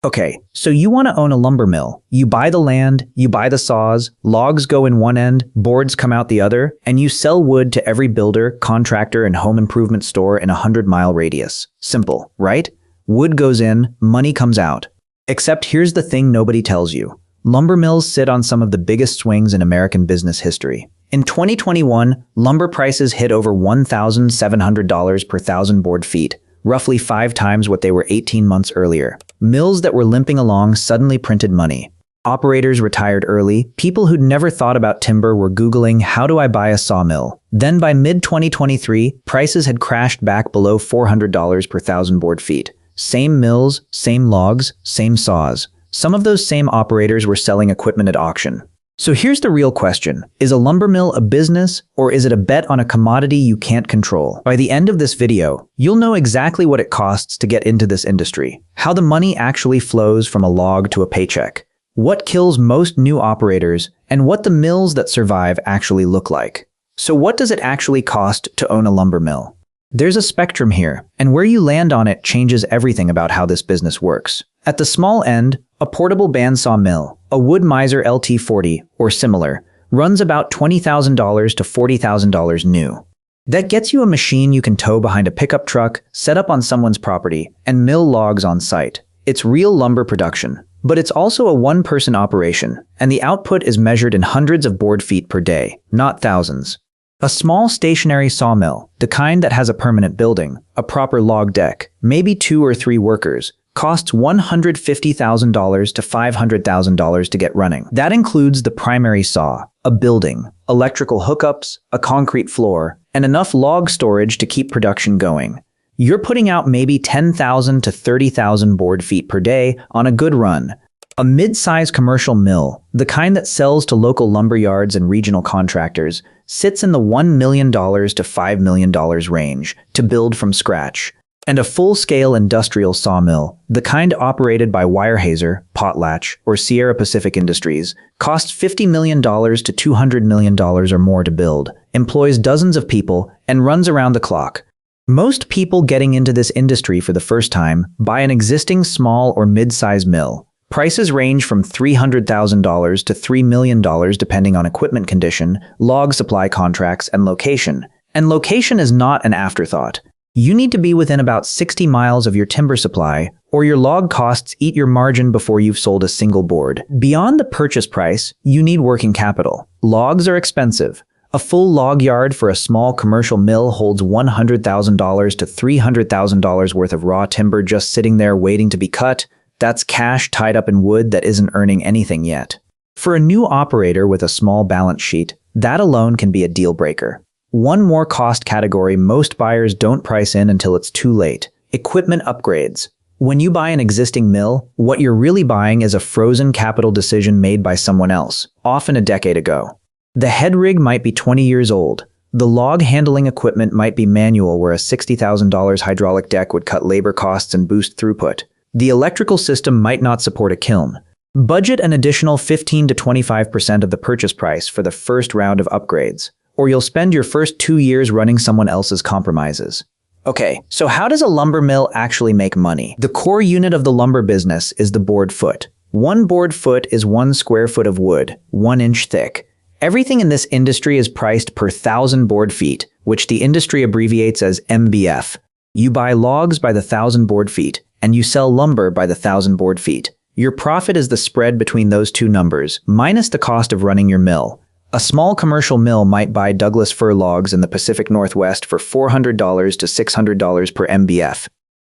Okay, so you want to own a lumber mill. You buy the land, you buy the saws, logs go in one end, boards come out the other, and you sell wood to every builder, contractor, and home improvement store in a 100-mile radius. Simple, right? Wood goes in, money comes out. Except here's the thing nobody tells you. Lumber mills sit on some of the biggest swings in American business history. In 2021, lumber prices hit over $1,700 per thousand board feet, roughly 5 times what they were 18 months earlier. Mills that were limping along suddenly printed money. Operators retired early. People who'd never thought about timber were Googling, how do I buy a sawmill? Then by mid-2023, prices had crashed back below $400 per thousand board feet. Same mills, same logs, same saws. Some of those same operators were selling equipment at auction. So here's the real question. Is a lumber mill a business, or is it a bet on a commodity you can't control? By the end of this video, you'll know exactly what it costs to get into this industry, how the money actually flows from a log to a paycheck, what kills most new operators, and what the mills that survive actually look like. So what does it actually cost to own a lumber mill? There's a spectrum here, and where you land on it changes everything about how this business works. At the small end, a portable bandsaw mill, a Wood Miser LT40 or similar, runs about $20,000 to $40,000 new. That gets you a machine you can tow behind a pickup truck, set up on someone's property, and mill logs on site. It's real lumber production. But it's also a one-person operation, and the output is measured in hundreds of board feet per day, not thousands. A small stationary sawmill, the kind that has a permanent building, a proper log deck, maybe 2 or 3 workers, costs $150,000 to $500,000 to get running. That includes the primary saw, a building, electrical hookups, a concrete floor, and enough log storage to keep production going. You're putting out maybe 10,000 to 30,000 board feet per day on a good run. A mid-size commercial mill, the kind that sells to local lumber yards and regional contractors, sits in the $1 million to $5 million range to build from scratch. And a full-scale industrial sawmill, the kind operated by Weyerhaeuser, Potlatch, or Sierra Pacific Industries, costs $50 million to $200 million or more to build, employs dozens of people, and runs around the clock. Most people getting into this industry for the first time buy an existing small or mid-size mill. Prices range from $300,000 to $3 million depending on equipment condition, log supply contracts, and location. And location is not an afterthought. You need to be within about 60 miles of your timber supply, or your log costs eat your margin before you've sold a single board. Beyond the purchase price, you need working capital. Logs are expensive. A full log yard for a small commercial mill holds $100,000 to $300,000 worth of raw timber just sitting there waiting to be cut. That's cash tied up in wood that isn't earning anything yet. For a new operator with a small balance sheet, that alone can be a deal breaker. One more cost category most buyers don't price in until it's too late: equipment upgrades. When you buy an existing mill, what you're really buying is a frozen capital decision made by someone else, often a decade ago. The head rig might be 20 years old. The log handling equipment might be manual, where a $60,000 hydraulic deck would cut labor costs and boost throughput. The electrical system might not support a kiln. Budget an additional 15 to 25% of the purchase price for the first round of upgrades, or you'll spend your first 2 years running someone else's compromises. Okay, so how does a lumber mill actually make money? The core unit of the lumber business is the board foot. 1 board foot is 1 square foot of wood, 1 inch thick. Everything in this industry is priced per 1,000 board feet, which the industry abbreviates as MBF. You buy logs by the 1,000 board feet, and you sell lumber by the 1,000 board feet. Your profit is the spread between those two numbers, minus the cost of running your mill. A small commercial mill might buy Douglas fir logs in the Pacific Northwest for $400 to $600 per MBF.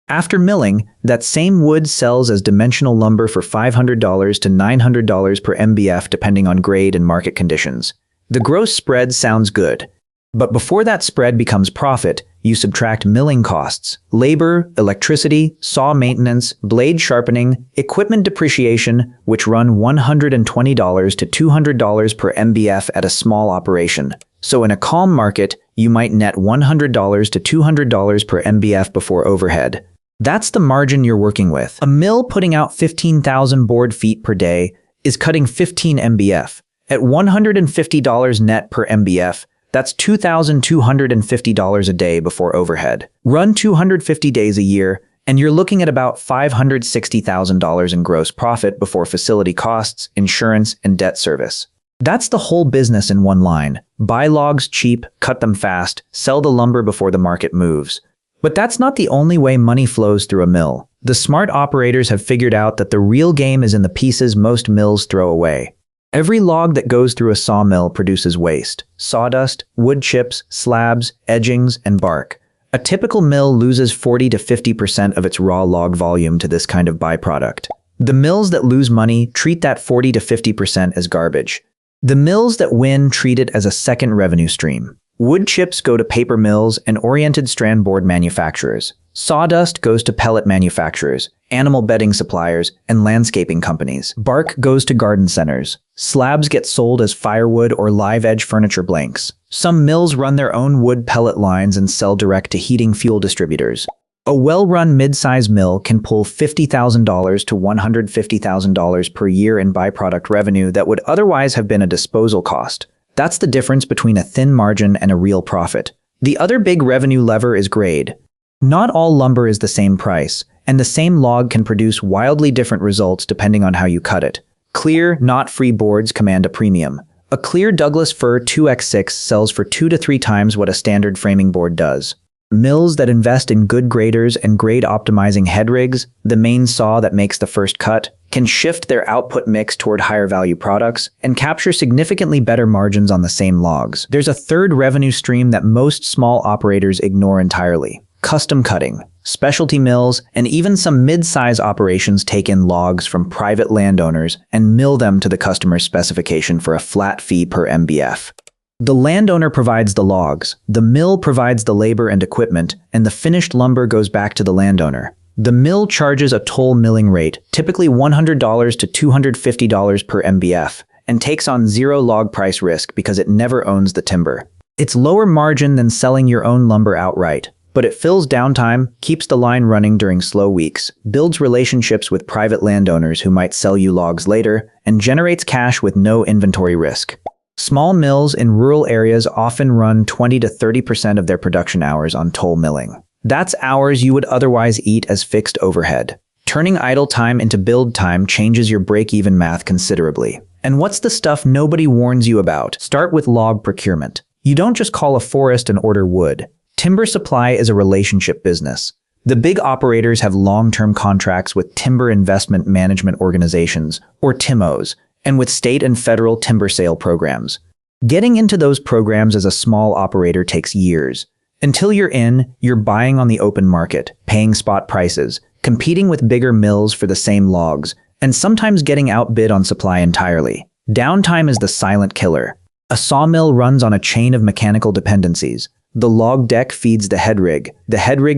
After milling, that same wood sells as dimensional lumber for $500 to $900 per MBF depending on grade and market conditions. The gross spread sounds good. But before that spread becomes profit, you subtract milling costs, labor, electricity, saw maintenance, blade sharpening, equipment depreciation, which run $120 to $200 per MBF at a small operation. So in a calm market, you might net $100 to $200 per MBF before overhead. That's the margin you're working with. A mill putting out 15,000 board feet per day is cutting 15 MBF. At $150 net per MBF, that's $2,250 a day before overhead. Run 250 days a year, and you're looking at about $560,000 in gross profit before facility costs, insurance, and debt service. That's the whole business in one line. Buy logs cheap, cut them fast, sell the lumber before the market moves. But that's not the only way money flows through a mill. The smart operators have figured out that the real game is in the pieces most mills throw away. Every log that goes through a sawmill produces waste: sawdust, wood chips, slabs, edgings, and bark. A typical mill loses 40 to 50% of its raw log volume to this kind of byproduct. The mills that lose money treat that 40 to 50% as garbage. The mills that win treat it as a second revenue stream. Wood chips go to paper mills and oriented strand board manufacturers. Sawdust goes to pellet manufacturers, animal bedding suppliers, and landscaping companies. Bark goes to garden centers. Slabs get sold as firewood or live edge furniture blanks. Some mills run their own wood pellet lines and sell direct to heating fuel distributors. A well-run mid-size mill can pull $50,000 to $150,000 per year in byproduct revenue that would otherwise have been a disposal cost. That's the difference between a thin margin and a real profit. The other big revenue lever is grade. Not all lumber is the same price, and the same log can produce wildly different results depending on how you cut it. Clear, knot-free boards command a premium. A clear Douglas fir 2x6 sells for 2 to 3 times what a standard framing board does. Mills that invest in good graders and grade-optimizing head rigs, the main saw that makes the first cut, can shift their output mix toward higher-value products and capture significantly better margins on the same logs. There's a third revenue stream that most small operators ignore entirely: custom cutting. Specialty mills and even some mid-size operations take in logs from private landowners and mill them to the customer's specification for a flat fee per MBF. The landowner provides the logs, the mill provides the labor and equipment, and the finished lumber goes back to the landowner. The mill charges a toll milling rate, typically $100 to $250 per MBF, and takes on zero log price risk because it never owns the timber. It's lower margin than selling your own lumber outright, but it fills downtime, keeps the line running during slow weeks, builds relationships with private landowners who might sell you logs later, and generates cash with no inventory risk. Small mills in rural areas often run 20 to 30% of their production hours on toll milling. That's hours you would otherwise eat as fixed overhead. Turning idle time into build time changes your break-even math considerably. And what's the stuff nobody warns you about? Start with log procurement. You don't just call a forest and order wood. Timber supply is a relationship business. The big operators have long-term contracts with timber investment management organizations, or TIMOs, and with state and federal timber sale programs. Getting into those programs as a small operator takes years. Until you're in, you're buying on the open market, paying spot prices, competing with bigger mills for the same logs, and sometimes getting outbid on supply entirely. Downtime is the silent killer. A sawmill runs on a chain of mechanical dependencies. The log deck feeds the head rig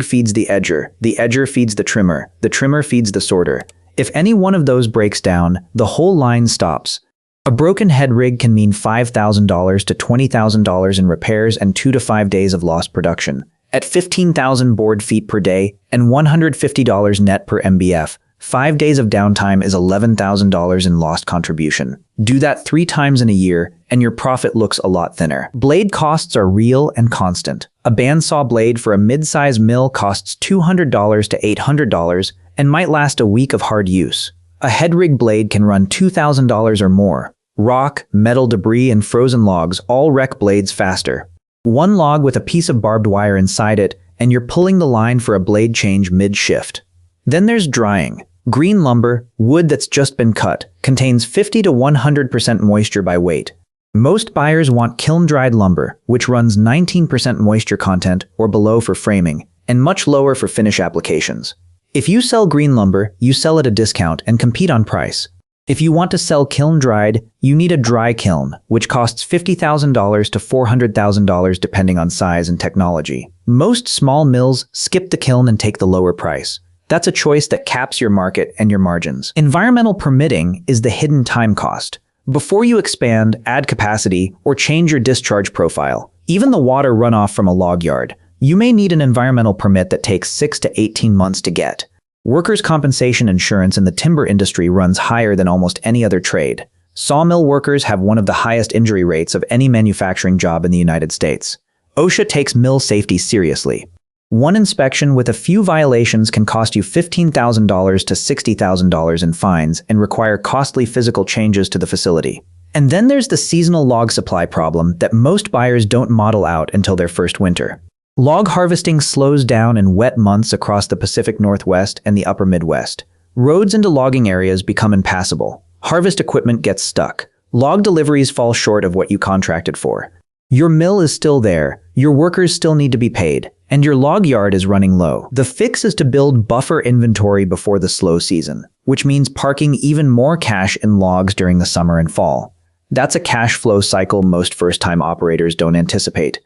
feeds the edger feeds the trimmer feeds the sorter. If any one of those breaks down, the whole line stops. A broken head rig can mean $5,000 to $20,000 in repairs and 2 to 5 days of lost production. At 15,000 board feet per day and $150 net per MBF, 5 days of downtime is $11,000 in lost contribution. Do that 3 times in a year, and your profit looks a lot thinner. Blade costs are real and constant. A bandsaw blade for a mid-size mill costs $200 to $800 and might last a week of hard use. A head rig blade can run $2,000 or more. Rock, metal debris, and frozen logs all wreck blades faster. One log with a piece of barbed wire inside it, and you're pulling the line for a blade change mid-shift. Then there's drying. Green lumber, wood that's just been cut, contains 50 to 100% moisture by weight. Most buyers want kiln-dried lumber, which runs 19% moisture content or below for framing, and much lower for finish applications. If you sell green lumber, you sell at a discount and compete on price. If you want to sell kiln-dried, you need a dry kiln, which costs $50,000 to $400,000 depending on size and technology. Most small mills skip the kiln and take the lower price. That's a choice that caps your market and your margins. Environmental permitting is the hidden time cost. Before you expand, add capacity, or change your discharge profile, even the water runoff from a log yard, you may need an environmental permit that takes 6 to 18 months to get. Workers' compensation insurance in the timber industry runs higher than almost any other trade. Sawmill workers have one of the highest injury rates of any manufacturing job in the United States. OSHA takes mill safety seriously. One inspection with a few violations can cost you $15,000 to $60,000 in fines and require costly physical changes to the facility. And then there's the seasonal log supply problem that most buyers don't model out until their first winter. Log harvesting slows down in wet months across the Pacific Northwest and the upper Midwest. Roads into logging areas become impassable. Harvest equipment gets stuck. Log deliveries fall short of what you contracted for. Your mill is still there, your workers still need to be paid, and your log yard is running low. The fix is to build buffer inventory before the slow season, which means parking even more cash in logs during the summer and fall. That's a cash flow cycle most first-time operators don't anticipate.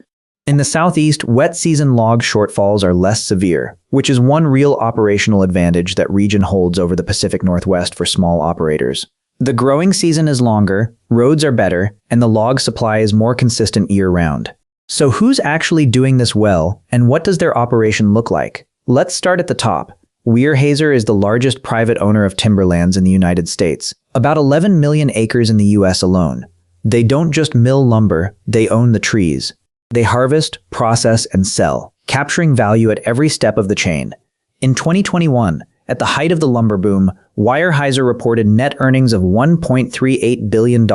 In the Southeast, wet season log shortfalls are less severe, which is one real operational advantage that region holds over the Pacific Northwest for small operators. The growing season is longer, roads are better, and the log supply is more consistent year-round. So who's actually doing this well, and what does their operation look like? Let's start at the top. Weyerhaeuser is the largest private owner of timberlands in the United States, about 11 million acres in the US alone. They don't just mill lumber, they own the trees. They harvest, process, and sell, capturing value at every step of the chain. In 2021, at the height of the lumber boom, Weyerhaeuser reported net earnings of $1.38 billion,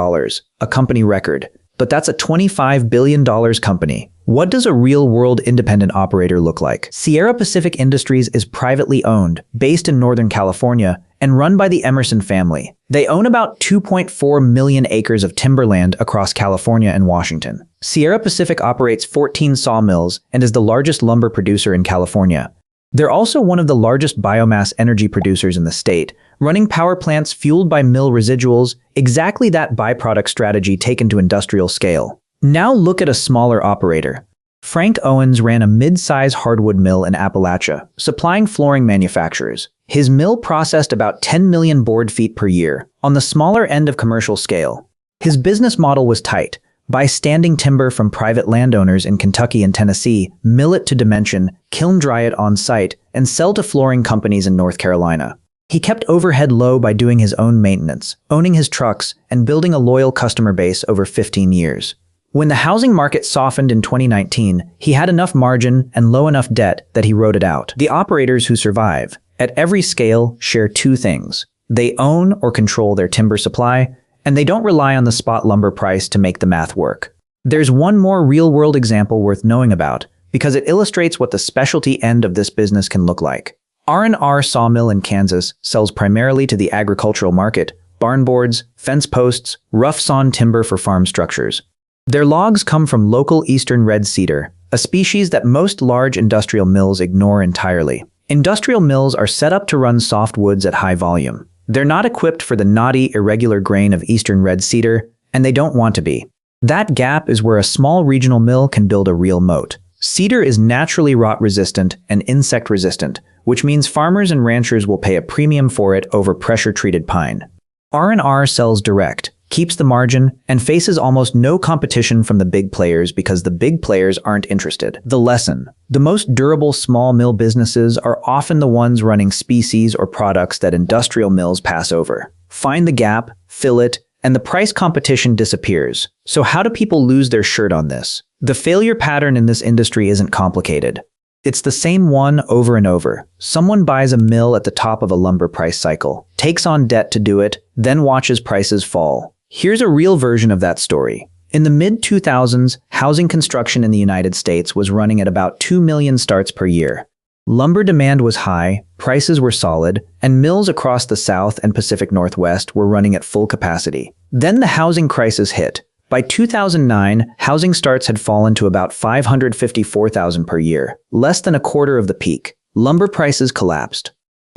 a company record. But that's a $25 billion company. What does a real-world independent operator look like? Sierra Pacific Industries is privately owned, based in Northern California, and run by the Emmerson family. They own about 2.4 million acres of timberland across California and Washington. Sierra Pacific operates 14 sawmills and is the largest lumber producer in California. They're also one of the largest biomass energy producers in the state, running power plants fueled by mill residuals, exactly that byproduct strategy taken to industrial scale. Now look at a smaller operator. Frank Owens ran a mid-size hardwood mill in Appalachia, supplying flooring manufacturers. His mill processed about 10 million board feet per year, on the smaller end of commercial scale. His business model was tight. Buy standing timber from private landowners in Kentucky and Tennessee, mill it to dimension, kiln dry it on site, and sell to flooring companies in North Carolina. He kept overhead low by doing his own maintenance, owning his trucks, and building a loyal customer base over 15 years. When the housing market softened in 2019, he had enough margin and low enough debt that he rode it out. The operators who survive, at every scale, share two things. They own or control their timber supply, and they don't rely on the spot lumber price to make the math work. There's one more real-world example worth knowing about, because it illustrates what the specialty end of this business can look like. R&R Sawmill in Kansas sells primarily to the agricultural market, barn boards, fence posts, rough-sawn timber for farm structures. Their logs come from local eastern red cedar, a species that most large industrial mills ignore entirely. Industrial mills are set up to run soft woods at high volume. They're not equipped for the knotty, irregular grain of eastern red cedar, and they don't want to be. That gap is where a small regional mill can build a real moat. Cedar is naturally rot-resistant and insect-resistant, which means farmers and ranchers will pay a premium for it over pressure-treated pine. R&R sells direct, keeps the margin, and faces almost no competition from the big players because the big players aren't interested. The lesson: the most durable small mill businesses are often the ones running species or products that industrial mills pass over. Find the gap, fill it, and the price competition disappears. So how do people lose their shirt on this? The failure pattern in this industry isn't complicated. It's the same one over and over. Someone buys a mill at the top of a lumber price cycle, takes on debt to do it, then watches prices fall. Here's a real version of that story. In the mid-2000s, housing construction in the United States was running at about 2 million starts per year. Lumber demand was high, prices were solid, and mills across the South and Pacific Northwest were running at full capacity. Then the housing crisis hit. By 2009, housing starts had fallen to about 554,000 per year, less than a quarter of the peak. Lumber prices collapsed.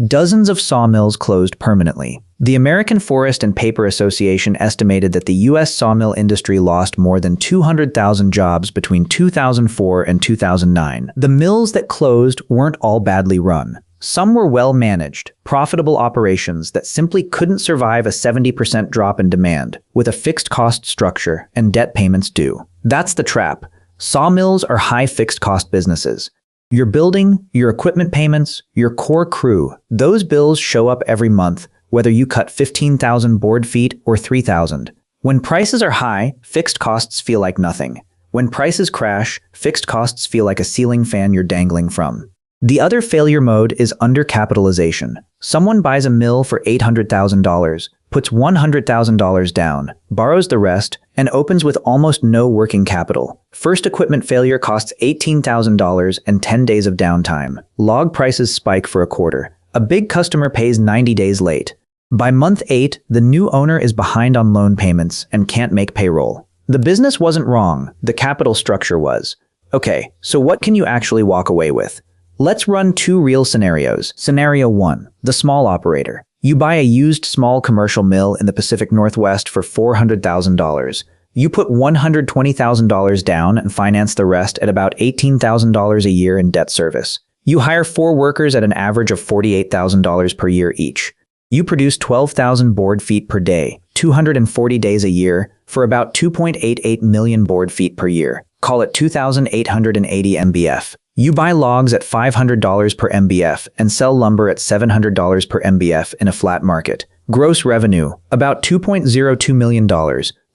Dozens of sawmills closed permanently. The American Forest and Paper Association estimated that the U.S. sawmill industry lost more than 200,000 jobs between 2004 and 2009. The mills that closed weren't all badly run. Some were well-managed, profitable operations that simply couldn't survive a 70% drop in demand, with a fixed cost structure and debt payments due. That's the trap. Sawmills are high fixed cost businesses. Your building, your equipment payments, your core crew, those bills show up every month, whether you cut 15,000 board feet or 3,000. When prices are high, fixed costs feel like nothing. When prices crash, fixed costs feel like a ceiling fan you're dangling from. The other failure mode is undercapitalization. Someone buys a mill for $800,000, puts $100,000 down, borrows the rest, and opens with almost no working capital. First equipment failure costs $18,000 and 10 days of downtime. Log prices spike for a quarter. A big customer pays 90 days late. By month 8, the new owner is behind on loan payments and can't make payroll. The business wasn't wrong, the capital structure was. Okay, so what can you actually walk away with? Let's run 2 real scenarios. Scenario 1, the small operator. You buy a used small commercial mill in the Pacific Northwest for $400,000. You put $120,000 down and finance the rest at about $18,000 a year in debt service. You hire 4 workers at an average of $48,000 per year each. You produce 12,000 board feet per day, 240 days a year, for about 2.88 million board feet per year. Call it 2,880 MBF. You buy logs at $500 per MBF and sell lumber at $700 per MBF in a flat market. Gross revenue, about $2.02 million.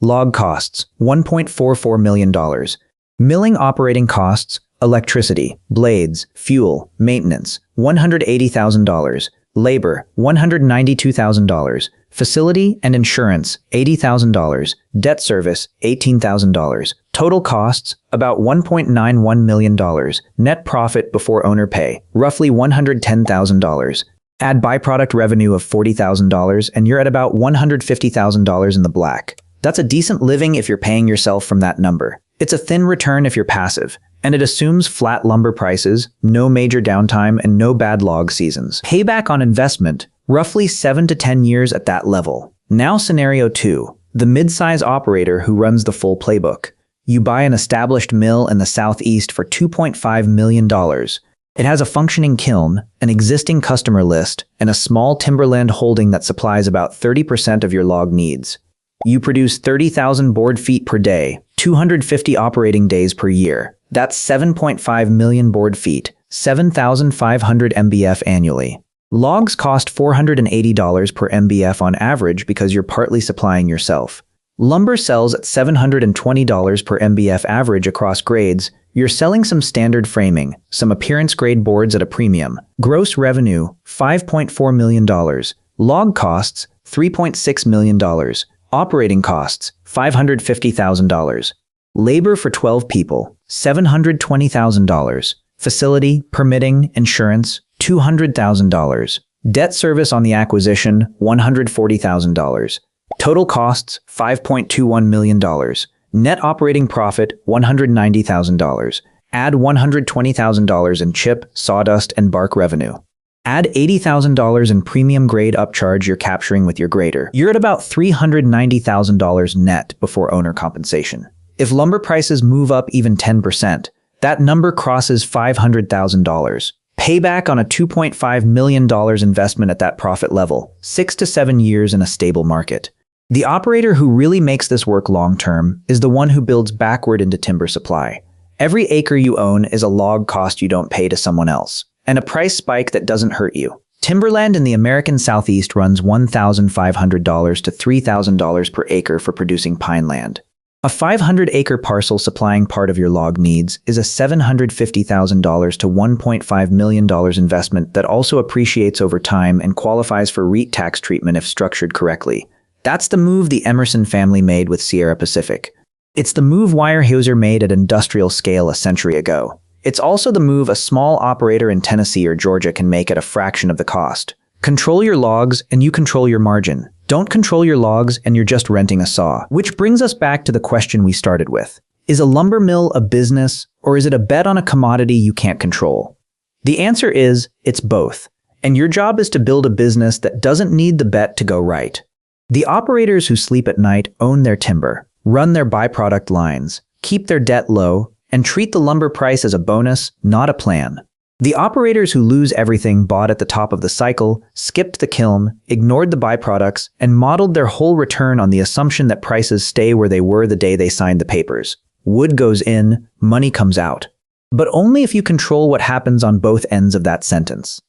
Log costs, $1.44 million. Milling operating costs, electricity, blades, fuel, maintenance, $180,000. Labor, $192,000. Facility and insurance, $80,000. Debt service, $18,000. Total costs, about $1.91 million. Net profit before owner pay, roughly $110,000. Add byproduct revenue of $40,000 and you're at about $150,000 in the black. That's a decent living if you're paying yourself from that number. It's a thin return if you're passive, and it assumes flat lumber prices, no major downtime, and no bad log seasons. Payback on investment, roughly 7 to 10 years at that level. Now scenario 2, the mid-size operator who runs the full playbook. You buy an established mill in the southeast for $2.5 million. It has a functioning kiln, an existing customer list, and a small timberland holding that supplies about 30% of your log needs. You produce 30,000 board feet per day, 250 operating days per year. That's 7.5 million board feet, 7,500 MBF annually. Logs cost $480 per MBF on average because you're partly supplying yourself. Lumber sells at $720 per MBF average across grades. You're selling some standard framing, some appearance grade boards at a premium. Gross revenue, $5.4 million. Log costs, $3.6 million. Operating costs, $550,000. Labor for 12 people, $720,000. Facility, permitting, insurance, $200,000. Debt service on the acquisition, $140,000. Total costs, $5.21 million. Net operating profit, $190,000. Add $120,000 in chip, sawdust, and bark revenue. Add $80,000 in premium grade upcharge you're capturing with your grader. You're at about $390,000 net before owner compensation. If lumber prices move up even 10%, that number crosses $500,000. Payback on a $2.5 million investment at that profit level, 6 to 7 years in a stable market. The operator who really makes this work long-term is the one who builds backward into timber supply. Every acre you own is a log cost you don't pay to someone else, and a price spike that doesn't hurt you. Timberland in the American Southeast runs $1,500 to $3,000 per acre for producing pine land. A 500-acre parcel supplying part of your log needs is a $750,000 to $1.5 million investment that also appreciates over time and qualifies for REIT tax treatment if structured correctly. That's the move the Emmerson family made with Sierra Pacific. It's the move Weyerhaeuser made at industrial scale a century ago. It's also the move a small operator in Tennessee or Georgia can make at a fraction of the cost. Control your logs and you control your margin. Don't control your logs and you're just renting a saw. Which brings us back to the question we started with. Is a lumber mill a business or is it a bet on a commodity you can't control? The answer is, it's both. And your job is to build a business that doesn't need the bet to go right. The operators who sleep at night own their timber, run their byproduct lines, keep their debt low, and treat the lumber price as a bonus, not a plan. The operators who lose everything bought at the top of the cycle, skipped the kiln, ignored the byproducts, and modeled their whole return on the assumption that prices stay where they were the day they signed the papers. Wood goes in, money comes out. But only if you control what happens on both ends of that sentence.